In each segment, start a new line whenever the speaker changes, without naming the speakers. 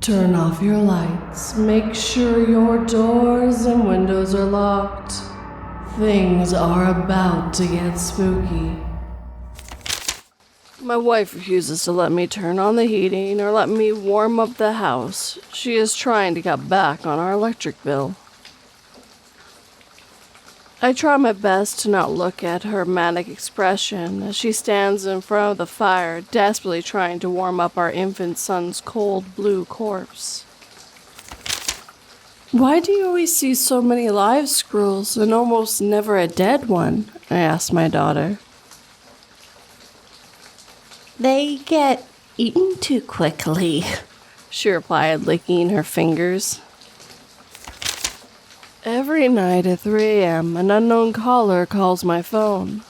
Turn off your lights. Make sure your doors and windows are locked. Things are about to get spooky. My wife refuses to let me turn on the heating or let me warm up the house. She is trying to cut back on our electric bill. I try my best to not look at her manic expression as she stands in front of the fire, desperately trying to warm up our infant son's cold blue corpse. Why do you always see so many live squirrels and almost never a dead one? I asked my daughter.
They get eaten too quickly,
she replied, licking her fingers. Every night at 3 a.m., an unknown caller calls my phone.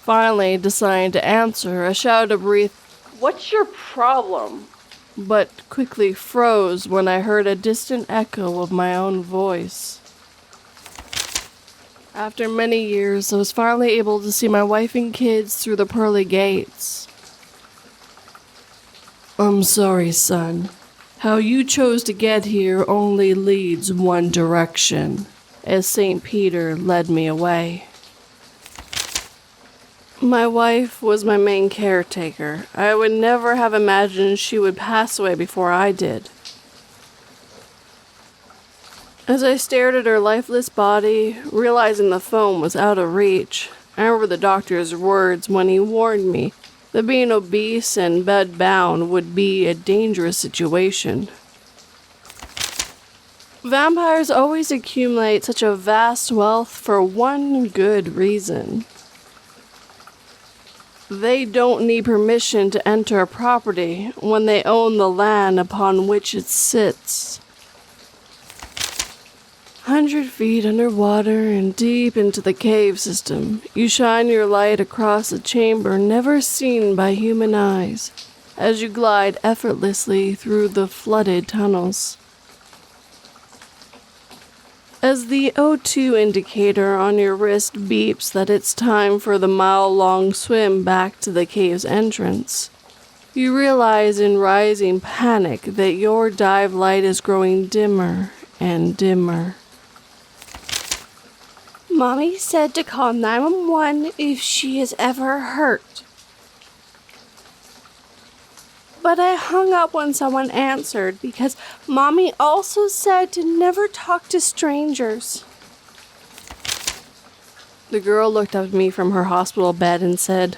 Finally, deciding to answer, I shouted a brief, "What's your problem?" but quickly froze when I heard a distant echo of my own voice. After many years, I was finally able to see my wife and kids through the pearly gates. "I'm sorry, son. How you chose to get here only leads one direction," as St. Peter led me away. My wife was my main caretaker. I would never have imagined she would pass away before I did. As I stared at her lifeless body, realizing the phone was out of reach, I remember the doctor's words when he warned me that being obese and bedbound would be a dangerous situation. Vampires always accumulate such a vast wealth for one good reason. They don't need permission to enter a property when they own the land upon which it sits. 100 feet underwater and deep into the cave system, you shine your light across a chamber never seen by human eyes as you glide effortlessly through the flooded tunnels. As the O2 indicator on your wrist beeps that it's time for the mile-long swim back to the cave's entrance, you realize in rising panic that your dive light is growing dimmer and dimmer.
Mommy said to call 911 if she is ever hurt. But I hung up when someone answered because Mommy also said to never talk to strangers.
The girl looked up at me from her hospital bed and said,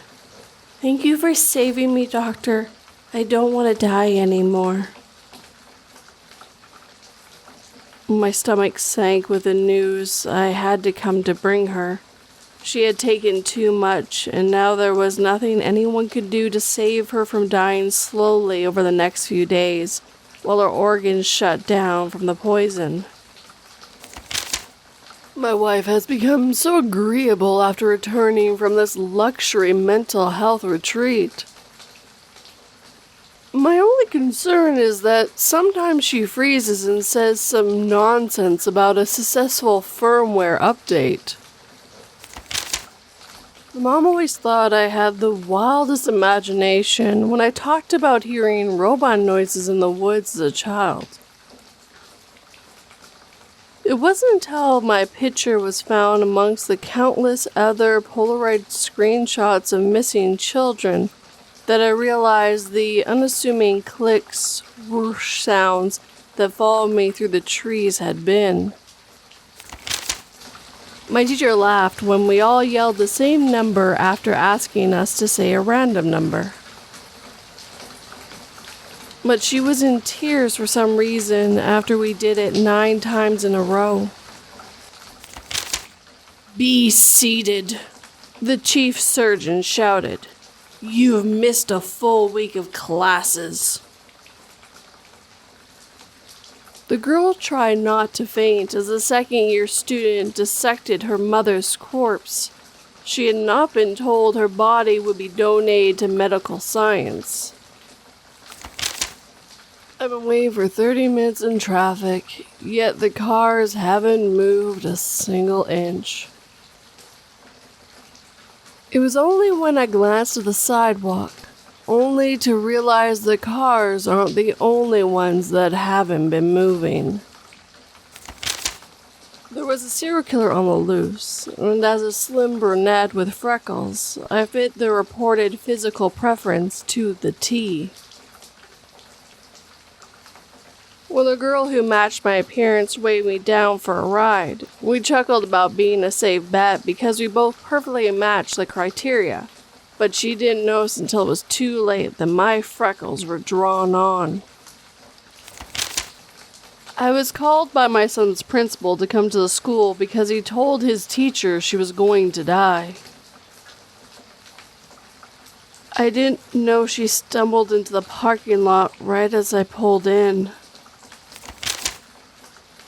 "Thank you for saving me, doctor. I don't want to die anymore." My stomach sank with the news I had to come to bring her. She had taken too much, and now there was nothing anyone could do to save her from dying slowly over the next few days, while her organs shut down from the poison. My wife has become so agreeable after returning from this luxury mental health retreat. My only concern is that sometimes she freezes and says some nonsense about a successful firmware update. Mom always thought I had the wildest imagination when I talked about hearing robot noises in the woods as a child. It wasn't until my picture was found amongst the countless other Polaroid screenshots of missing children that I realized the unassuming clicks, whoosh sounds that followed me through the trees had been. My teacher laughed when we all yelled the same number after asking us to say a random number. But she was in tears for some reason after we did it 9 times in a row. "Be seated," the chief surgeon shouted. "You've missed a full week of classes." The girl tried not to faint as the second-year student dissected her mother's corpse. She had not been told her body would be donated to medical science. I've been waiting for 30 minutes in traffic, yet the cars haven't moved a single inch. It was only when I glanced at the sidewalk only to realize the cars aren't the only ones that haven't been moving. There was a serial killer on the loose, and as a slim brunette with freckles, I fit the reported physical preference to the T. When the girl who matched my appearance weighed me down for a ride, we chuckled about being a safe bet because we both perfectly matched the criteria, but she didn't notice until it was too late that my freckles were drawn on. I was called by my son's principal to come to the school because he told his teacher she was going to die. I didn't know she stumbled into the parking lot right as I pulled in.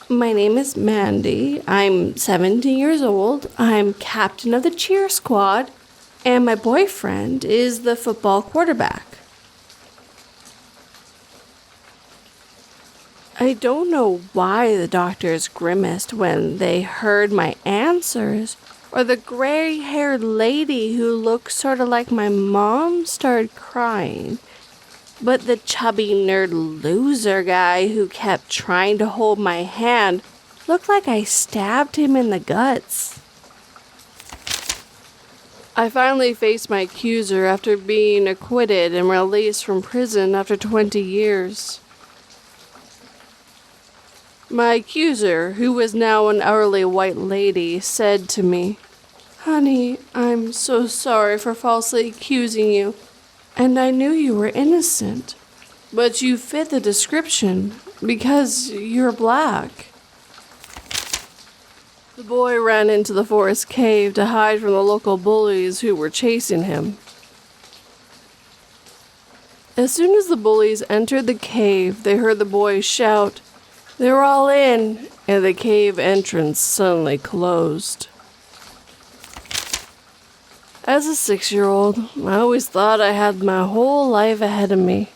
My name is Mandy. I'm 17 years old. I'm captain of the cheer squad, and my boyfriend is the football quarterback. I don't know why the doctors grimaced when they heard my answers, or the gray-haired lady who looked sort of like my mom started crying. But the chubby nerd loser guy who kept trying to hold my hand looked like I stabbed him in the guts. I finally faced my accuser after being acquitted and released from prison after 20 years. My accuser, who was now an elderly white lady, said to me, "Honey, I'm so sorry for falsely accusing you. And I knew you were innocent, but you fit the description because you're black." The boy ran into the forest cave to hide from the local bullies who were chasing him. As soon as the bullies entered the cave, they heard the boy shout, "They're all in," and the cave entrance suddenly closed. As a 6-year-old, I always thought I had my whole life ahead of me.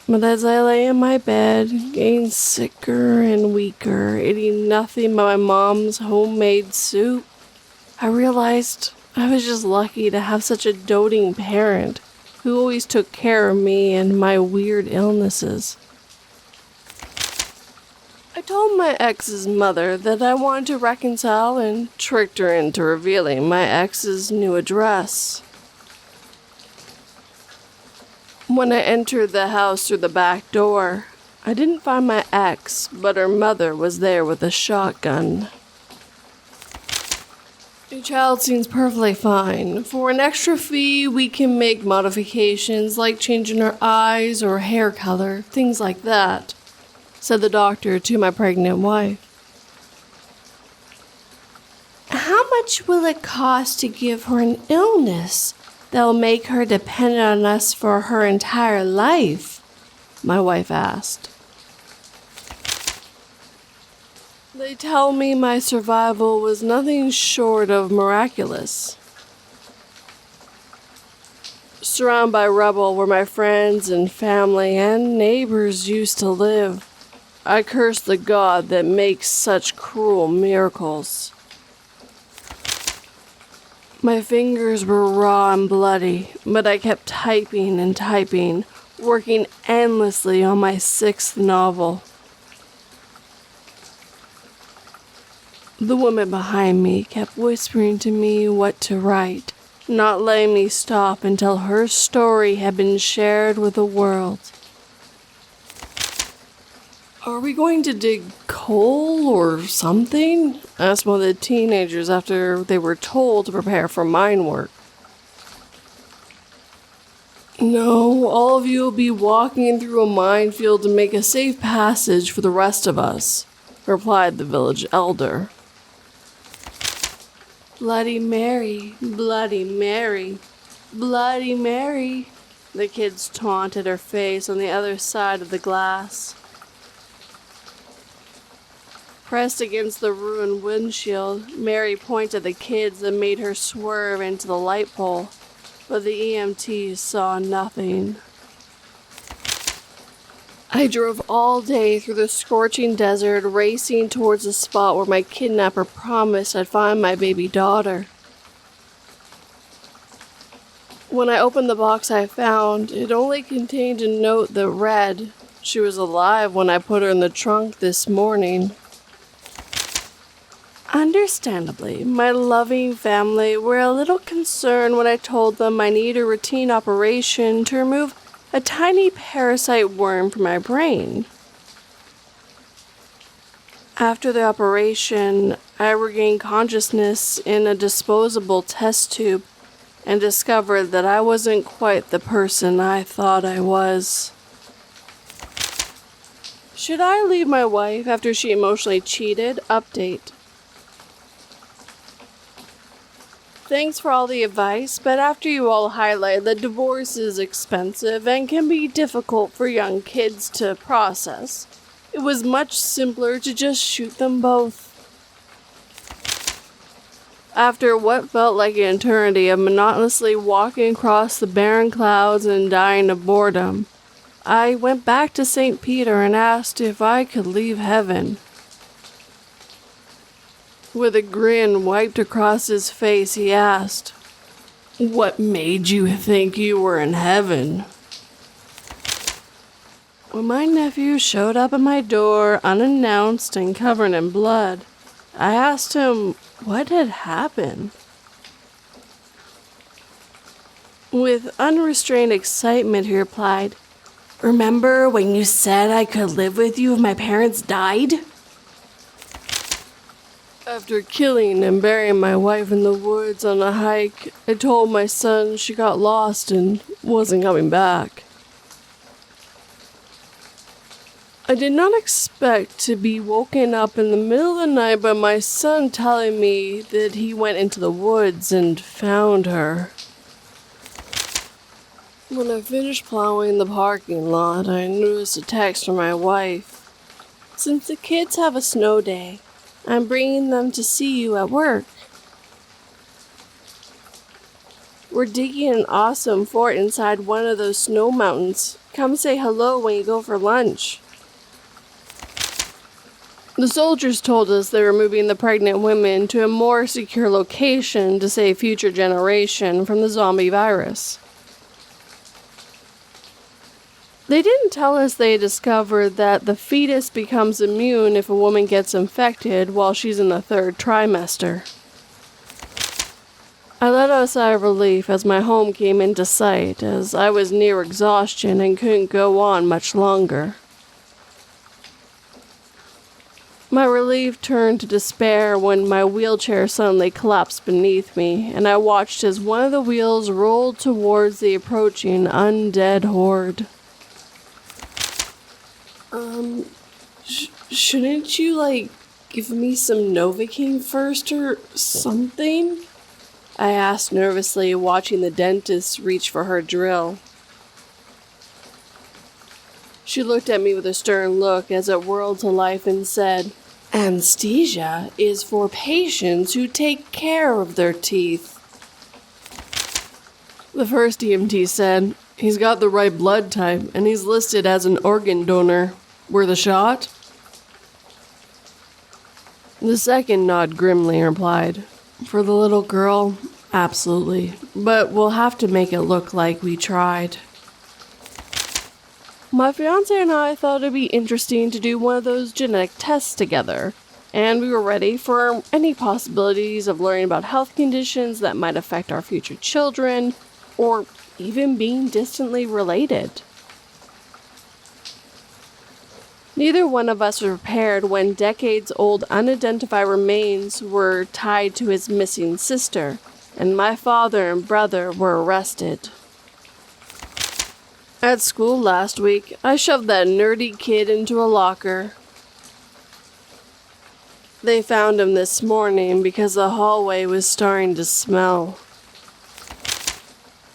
But as I lay in my bed, getting sicker and weaker, eating nothing but my mom's homemade soup, I realized I was just lucky to have such a doting parent who always took care of me and my weird illnesses. I told my ex's mother that I wanted to reconcile and tricked her into revealing my ex's new address. When I entered the house through the back door, I didn't find my ex, but her mother was there with a shotgun. Your child seems perfectly fine. For an extra fee, we can make modifications like changing her eyes or hair color, things like that, said the doctor to my pregnant wife. How much will it cost to give her an illness that will make her dependent on us for her entire life? My wife asked. They tell me my survival was nothing short of miraculous. Surrounded by rubble where my friends and family and neighbors used to live, I curse the God that makes such cruel miracles. My fingers were raw and bloody, but I kept typing and typing, working endlessly on my 6th novel. The woman behind me kept whispering to me what to write, not letting me stop until her story had been shared with the world. "Are we going to dig coal or something?" asked one of the teenagers after they were told to prepare for mine work. "No, all of you will be walking through a minefield to make a safe passage for the rest of us," replied the village elder. "Bloody Mary, Bloody Mary, Bloody Mary," the kids taunted her face on the other side of the glass. Pressed against the ruined windshield, Mary pointed at the kids and made her swerve into the light pole, but the EMTs saw nothing. I drove all day through the scorching desert, racing towards the spot where my kidnapper promised I'd find my baby daughter. When I opened the box I found, it only contained a note that read, "She was alive when I put her in the trunk this morning." Understandably, my loving family were a little concerned when I told them I need a routine operation to remove a tiny parasite worm from my brain. After the operation, I regained consciousness in a disposable test tube and discovered that I wasn't quite the person I thought I was. Should I leave my wife after she emotionally cheated? Update. Thanks for all the advice, but after you all highlight that divorce is expensive and can be difficult for young kids to process, it was much simpler to just shoot them both. After what felt like an eternity of monotonously walking across the barren clouds and dying of boredom, I went back to St. Peter and asked if I could leave heaven. With a grin wiped across his face, he asked, "What made you think you were in heaven?" When my nephew showed up at my door unannounced and covered in blood, I asked him what had happened. With unrestrained excitement, he replied, "Remember when you said I could live with you if my parents died?" After killing and burying my wife in the woods on a hike, I told my son she got lost and wasn't coming back. I did not expect to be woken up in the middle of the night by my son telling me that he went into the woods and found her. When I finished plowing the parking lot, I noticed a text from my wife. "Since the kids have a snow day, I'm bringing them to see you at work. We're digging an awesome fort inside one of those snow mountains. Come say hello when you go for lunch." The soldiers told us they were moving the pregnant women to a more secure location to save future generation from the zombie virus. They didn't tell us they had discovered that the fetus becomes immune if a woman gets infected while she's in the third trimester. I let out a sigh of relief as my home came into sight, as I was near exhaustion and couldn't go on much longer. My relief turned to despair when my wheelchair suddenly collapsed beneath me, and I watched as one of the wheels rolled towards the approaching undead horde. Shouldn't you, give me some Novocaine first or something?" I asked nervously, watching the dentist reach for her drill. She looked at me with a stern look as it whirled to life and said, "Anesthesia is for patients who take care of their teeth." The first EMT said, "He's got the right blood type, and he's listed as an organ donor. Worth a shot?" The second nodded grimly and replied, "For the little girl, absolutely. But we'll have to make it look like we tried." My fiancé and I thought it'd be interesting to do one of those genetic tests together, and we were ready for any possibilities of learning about health conditions that might affect our future children, or even being distantly related. Neither one of us was prepared when decades-old unidentified remains were tied to his missing sister, and my father and brother were arrested. At school last week, I shoved that nerdy kid into a locker. They found him this morning because the hallway was starting to smell.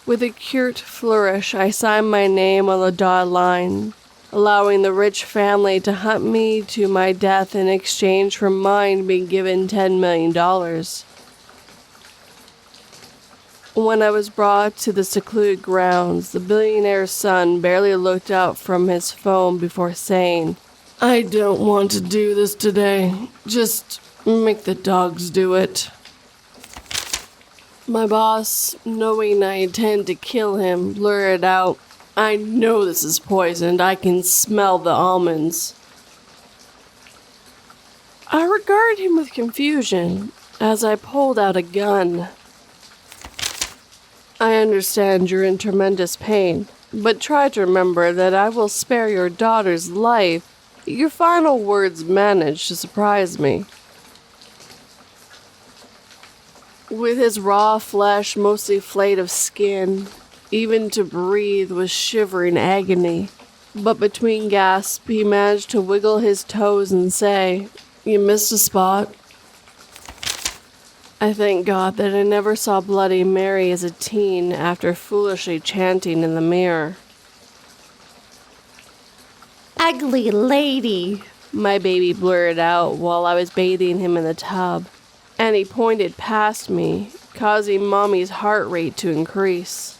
With a curt flourish, I signed my name on the dotted line, allowing the rich family to hunt me to my death in exchange for mine being given $10 million. When I was brought to the secluded grounds, the billionaire's son barely looked up from his phone before saying, "I don't want to do this today. Just make the dogs do it." My boss, knowing I intend to kill him, blurted out, "I know this is poisoned. I can smell the almonds." I regarded him with confusion as I pulled out a gun. "I understand you're in tremendous pain, but try to remember that I will spare your daughter's life." Your final words managed to surprise me. With his raw flesh mostly flayed of skin, even to breathe was shivering agony. But between gasps, he managed to wiggle his toes and say, "You missed a spot." I thank God that I never saw Bloody Mary as a teen after foolishly chanting in the mirror.
"Ugly lady,"
my baby blurted out while I was bathing him in the tub, and he pointed past me, causing Mommy's heart rate to increase.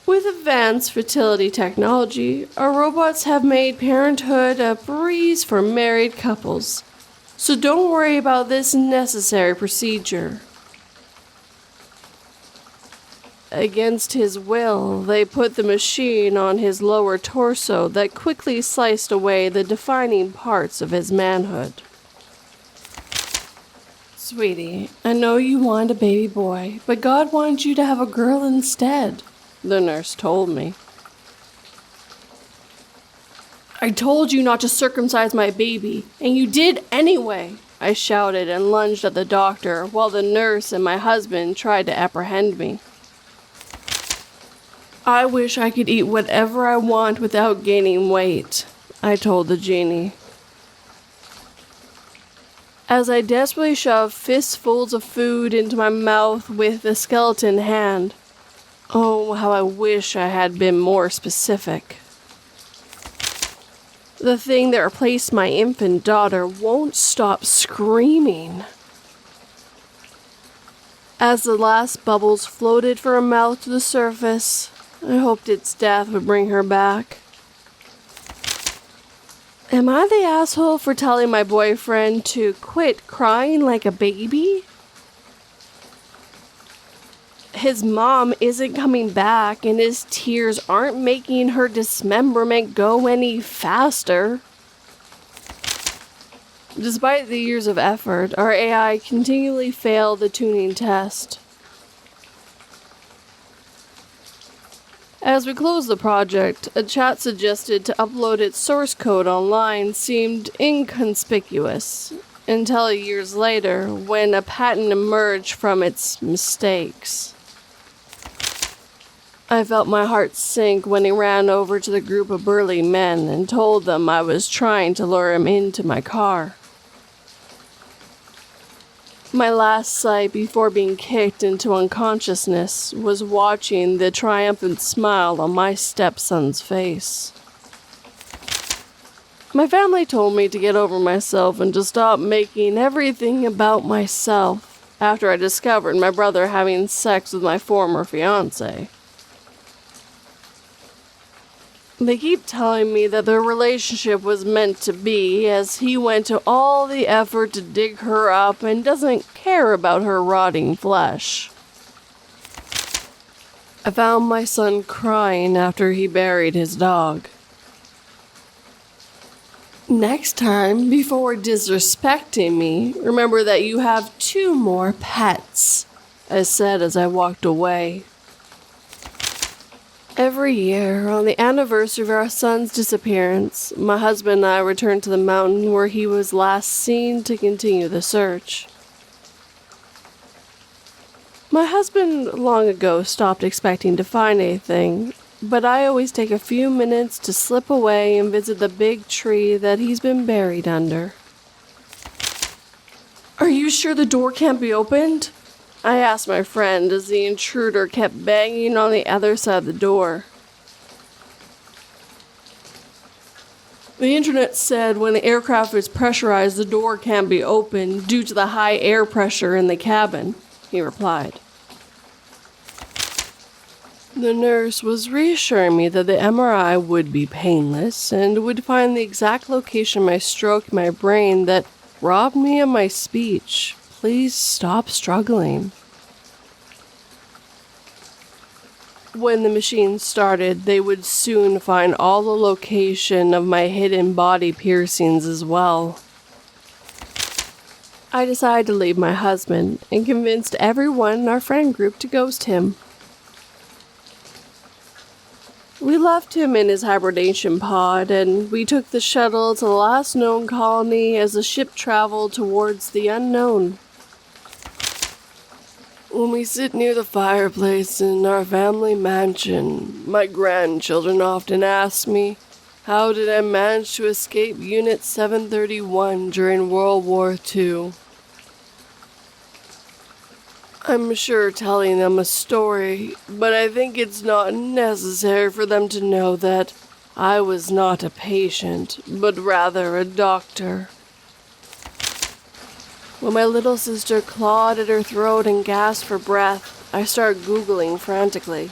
With advanced fertility technology, our robots have made parenthood a breeze for married couples, so don't worry about this necessary procedure. Against his will, they put the machine on his lower torso that quickly sliced away the defining parts of his manhood. "Sweetie, I know you want a baby boy, but God wanted you to have a girl instead," the nurse told me. "I told you not to circumcise my baby, and you did anyway," I shouted and lunged at the doctor while the nurse and my husband tried to apprehend me. "I wish I could eat whatever I want without gaining weight," I told the genie. As I desperately shoved fistfuls of food into my mouth with the skeleton hand. Oh, how I wish I had been more specific. The thing that replaced my infant daughter won't stop screaming. As the last bubbles floated from her mouth to the surface, I hoped its death would bring her back. Am I the asshole for telling my boyfriend to quit crying like a baby? His mom isn't coming back, and his tears aren't making her dismemberment go any faster. Despite the years of effort, our AI continually failed the tuning test. As we closed the project, a chat suggested to upload its source code online seemed inconspicuous, until years later, when a patent emerged from its mistakes. I felt my heart sink when he ran over to the group of burly men and told them I was trying to lure him into my car. My last sight before being kicked into unconsciousness was watching the triumphant smile on my stepson's face. My family told me to get over myself and to stop making everything about myself after I discovered my brother having sex with my former fiancé. They keep telling me that their relationship was meant to be, as he went to all the effort to dig her up and doesn't care about her rotting flesh. I found my son crying after he buried his dog. "Next time, before disrespecting me, remember that you have 2 more pets," I said as I walked away. Every year, on the anniversary of our son's disappearance, my husband and I return to the mountain where he was last seen to continue the search. My husband long ago stopped expecting to find anything, but I always take a few minutes to slip away and visit the big tree that he's been buried under. "Are you sure the door can't be opened?" I asked my friend as the intruder kept banging on the other side of the door. "The internet said when the aircraft is pressurized, the door can't be opened due to the high air pressure in the cabin," he replied. The nurse was reassuring me that the MRI would be painless and would find the exact location of my stroke in my brain that robbed me of my speech. Please stop struggling. When the machine started, they would soon find all the location of my hidden body piercings as well. I decided to leave my husband and convinced everyone in our friend group to ghost him. We left him in his hibernation pod, and we took the shuttle to the last known colony as the ship traveled towards the unknown. When we sit near the fireplace in our family mansion, my grandchildren often ask me, how did I manage to escape Unit 731 during World War II? I'm sure telling them a story, but I think it's not necessary for them to know that I was not a patient, but rather a doctor. When my little sister clawed at her throat and gasped for breath, I started Googling frantically.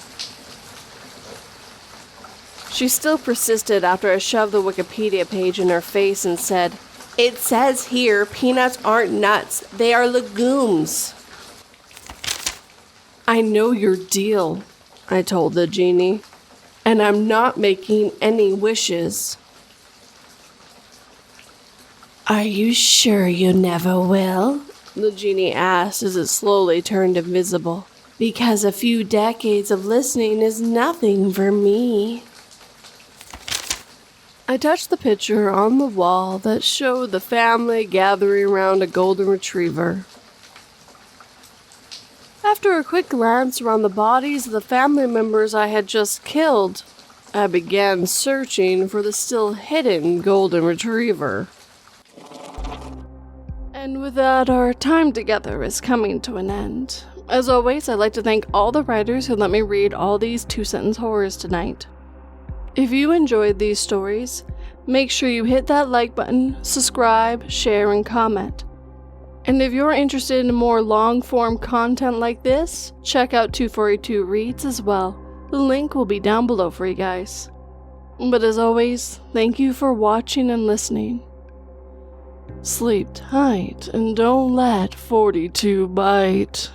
She still persisted after I shoved the Wikipedia page in her face and said, "It says here peanuts aren't nuts, they are legumes." "I know your deal," I told the genie, "and I'm not making any wishes." "Are you sure you never will?" the genie asked as it slowly turned invisible. "Because a few decades of listening is nothing for me." I touched the picture on the wall that showed the family gathering around a golden retriever. After a quick glance around the bodies of the family members I had just killed, I began searching for the still hidden golden retriever. And with that, our time together is coming to an end. As always, I'd like to thank all the writers who let me read all these two-sentence horrors tonight. If you enjoyed these stories, make sure you hit that like button, subscribe, share, and comment. And if you're interested in more long-form content like this, check out 2482 Reads as well. The link will be down below for you guys. But as always, thank you for watching and listening. Sleep tight and don't let 42 bite.